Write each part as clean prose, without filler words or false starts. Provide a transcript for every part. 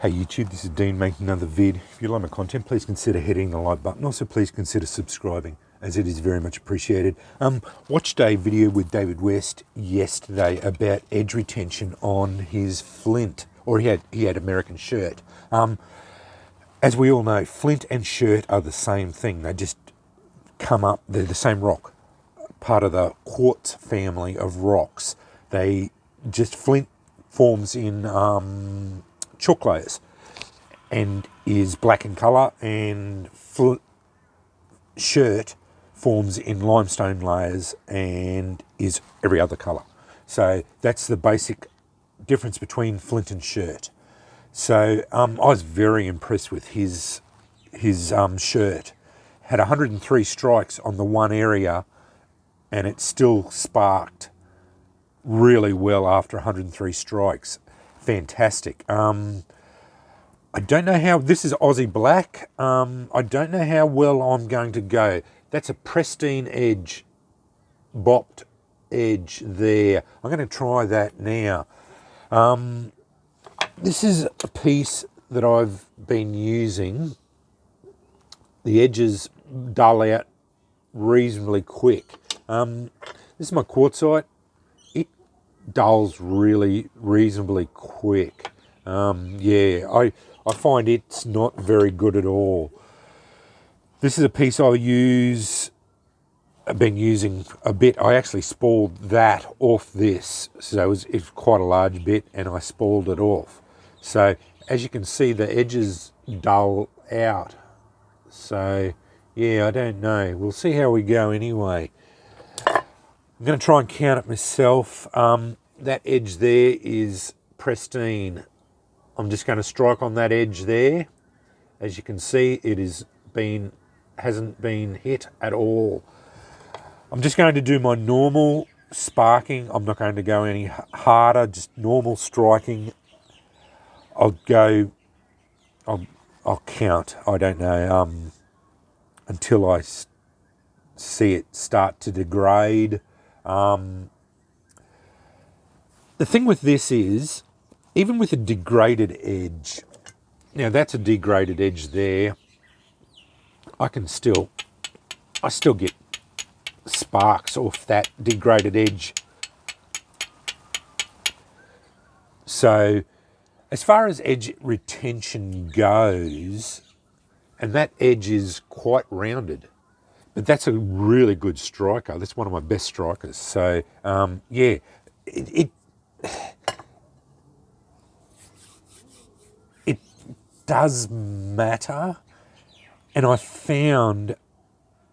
Hey YouTube, this is Dean making another vid. If you like my content, please consider hitting the like button. Also, please consider subscribing, as it is very much appreciated. Watched a video with David West yesterday about edge retention on his flint, or he had American shirt. As we all know, flint and shirt are the same thing. They just come up. They're the same rock, part of the quartz family of rocks. Flint forms in chalk layers and is black in colour, and shirt forms in limestone layers and is every other colour. So that's the basic difference between flint and shirt. So I was very impressed with his shirt. Had 103 strikes on the one area, and it still sparked really well after 103 strikes. Fantastic. I don't know how, this is Aussie black. I don't know how well I'm going to go. That's a pristine edge, bopped edge there. I'm going to try that now. This is a piece that I've been using. The edges dull out reasonably quick. This is my quartzite. It dulls really reasonably quick. I find it's not very good at all. This is a piece I've been using a bit. I actually spooled that off this, so it's quite a large bit, and I spooled it off. So as you can see, the edges dull out. So yeah, I don't know. We'll see how we go anyway. I'm going to try and count it myself. That edge there is pristine. I'm just going to strike on that edge there. As you can see, it hasn't been hit at all. I'm just going to do my normal sparking. I'm not going to go any harder, just normal striking. I'll count, I don't know, until I see it start to degrade. The thing with this is, even with a degraded edge, now that's a degraded edge there, I still get sparks off that degraded edge. So as far as edge retention goes, and that edge is quite rounded, but that's a really good striker. That's one of my best strikers. So yeah, it does matter. And I found,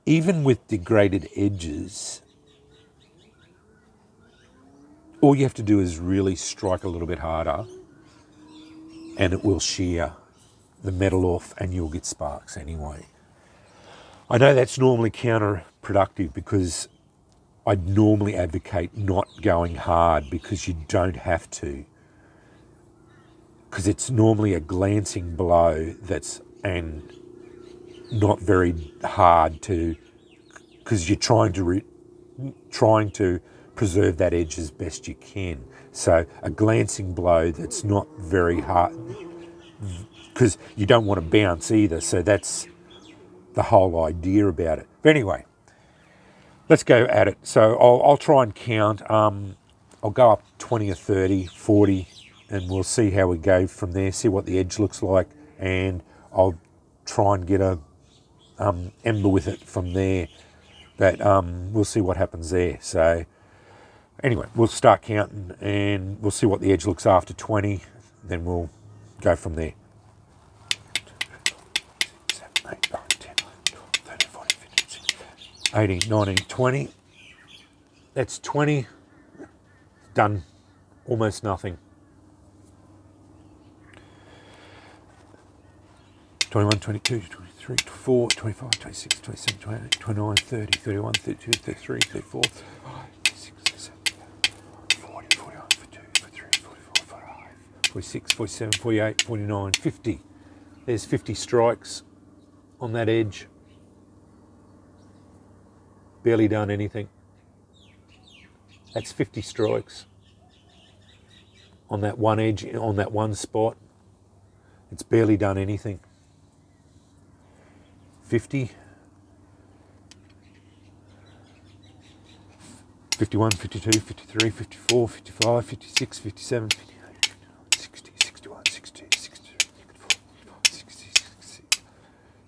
even with degraded edges, all you have to do is really strike a little bit harder, and it will shear the metal off, and you'll get sparks anyway. I know that's normally counterproductive, because I'd normally advocate not going hard, because you don't have to. Because it's normally a glancing blow and not very hard to, because you're trying to preserve that edge as best you can. So a glancing blow that's not very hard, because you don't want to bounce either. So that's the whole idea about it. But anyway, let's go at it. So I'll try and count. I'll go up 20 or 30, 40, and we'll see how we go from there, see what the edge looks like, and I'll try and get a ember with it from there. But we'll see what happens there. So anyway, we'll start counting, and we'll see what the edge looks after 20, then we'll go from there. 18, 19, 20. That's 20. Done. Almost nothing. 21, 22, 23, 24, 25, 26, 27, 28, 29, 30, 31, 32, 33, 34, 36, 37, 40, 41, 42, 43, 44, 45, 46, 47, 48, 49, 50. There's 50 strikes on that edge. Barely done anything. That's 50 strikes on that one edge, on that one spot. It's barely done anything. 50, 51, 52, 53, 54, 55, 56, 57, 58, 60, 61, 62, 63, 64, 60,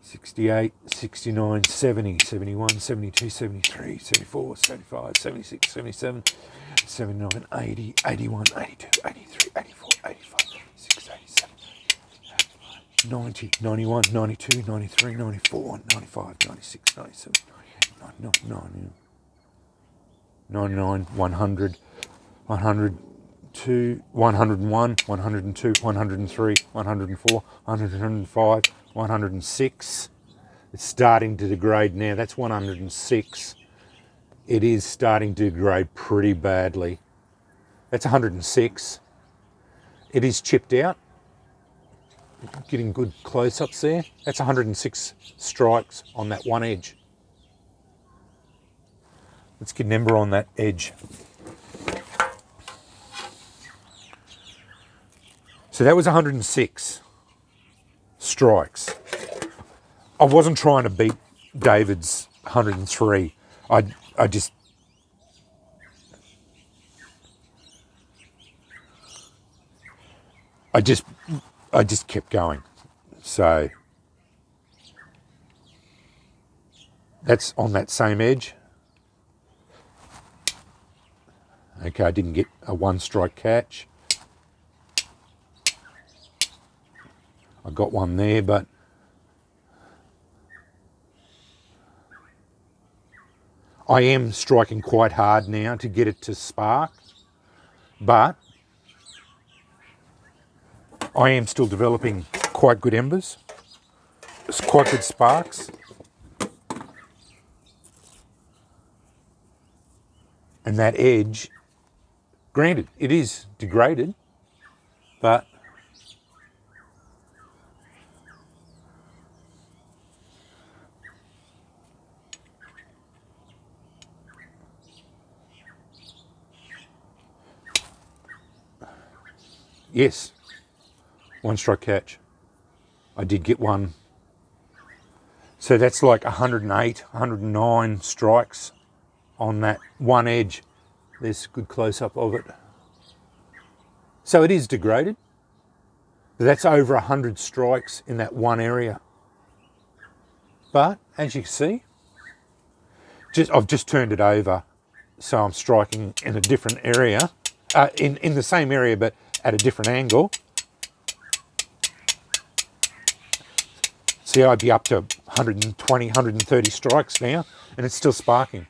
68, 69, 70, 71, 72, 73, 74, 75, 76, 77, 79, 80, 81, 82, 83, 84, 85, 86, 87, 90, 91, 92, 93, 94, 95, 96, 97, 98, 99, 99, 100, 102, 101, 102, 103, 104, 105, 106. It's starting to degrade now. That's 106. It is starting to degrade pretty badly. That's 106. It is chipped out. Getting good close-ups there. That's 106 strikes on that one edge. Let's get an ember on that edge. So that was 106 strikes. I wasn't trying to beat David's 103. I just kept going. So that's on that same edge. Okay, I didn't get a one strike catch. I got one there, but I am striking quite hard now to get it to spark, but I am still developing quite good embers. It's quite good sparks. And that edge, granted, it is degraded, but yes, one strike catch. I did get one. So that's like 108, 109 strikes on that one edge. There's a good close-up of it. So it is degraded. But that's over 100 strikes in that one area. But as you can see, I've just turned it over, so I'm striking in a different area, in the same area but at a different angle. See, I'd be up to 120, 130 strikes now, and it's still sparking.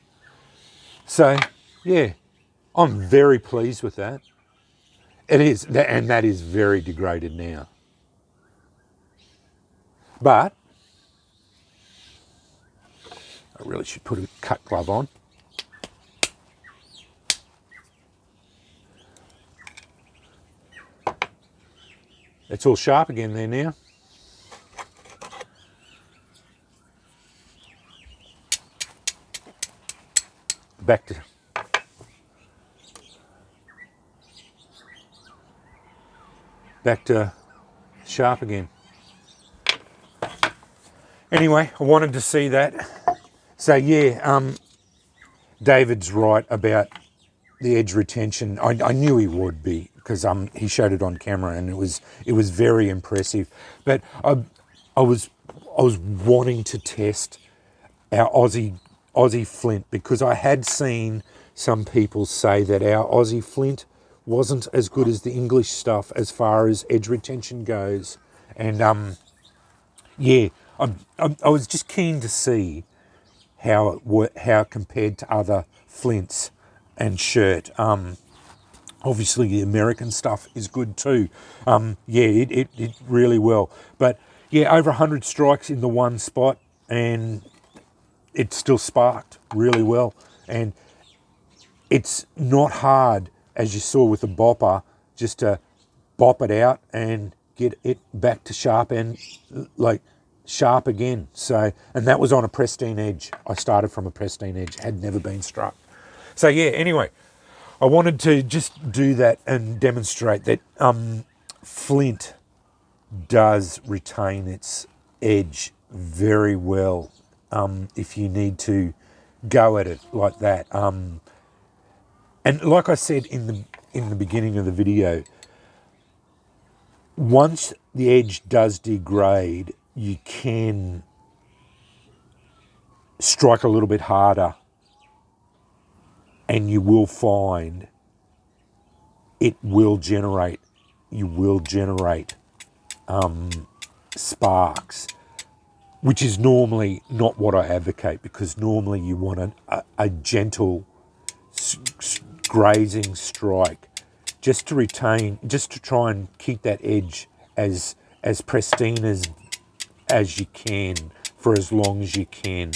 So, yeah, I'm very pleased with that. It is, and that is very degraded now. But I really should put a cut glove on. It's all sharp again there now. Back to sharp again. Anyway, I wanted to see that. So yeah, David's right about the edge retention. I knew he would be, because he showed it on camera and it was very impressive. But I was wanting to test our Aussie flint, because I had seen some people say that our Aussie flint wasn't as good as the English stuff as far as edge retention goes. And yeah, I was just keen to see how compared to other flints and shirt. Obviously the American stuff is good too. Yeah, it really will. But yeah, over 100 strikes in the one spot, and it still sparked really well. And it's not hard, as you saw with the bopper, just to bop it out and get it back to sharp and like sharp again. So, and that was on a pristine edge. I started from a pristine edge, had never been struck. So yeah, anyway, I wanted to just do that and demonstrate that flint does retain its edge very well if you need to go at it like that. And like I said in the beginning of the video, once the edge does degrade, you can strike a little bit harder, and you will find it will generate. You will generate sparks, which is normally not what I advocate, because normally you want a gentle grazing strike, just to retain, just to try and keep that edge as pristine as you can for as long as you can.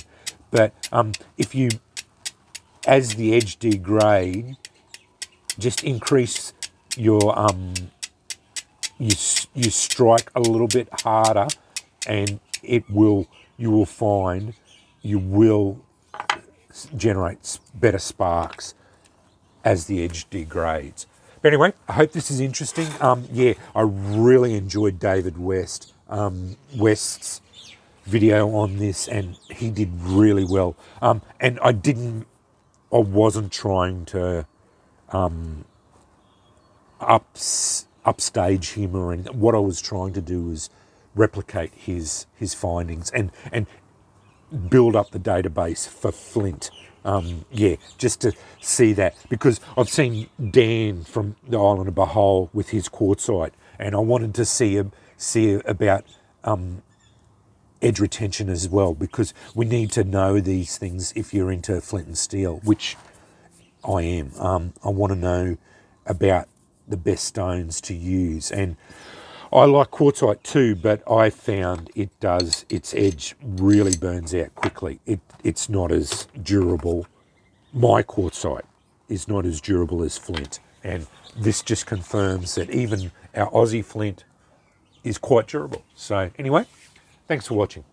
But if you, as the edge degrade, just increase your you strike a little bit harder, and you will find you will generate better sparks as the edge degrades. But anyway, I hope this is interesting. Yeah, I really enjoyed David West's video on this, and he did really well. And I wasn't trying to upstage him or anything. What I was trying to do was replicate his findings and build up the database for flint. Yeah, just to see that, because I've seen Dan from the island of Bohol with his quartzite, and I wanted to see about edge retention as well, because we need to know these things if you're into flint and steel, which I am. I want to know about the best stones to use, and I like quartzite too, but I found its edge really burns out quickly. It's not as durable. My quartzite is not as durable as flint, and this just confirms that even our Aussie flint is quite durable. So anyway, thanks for watching.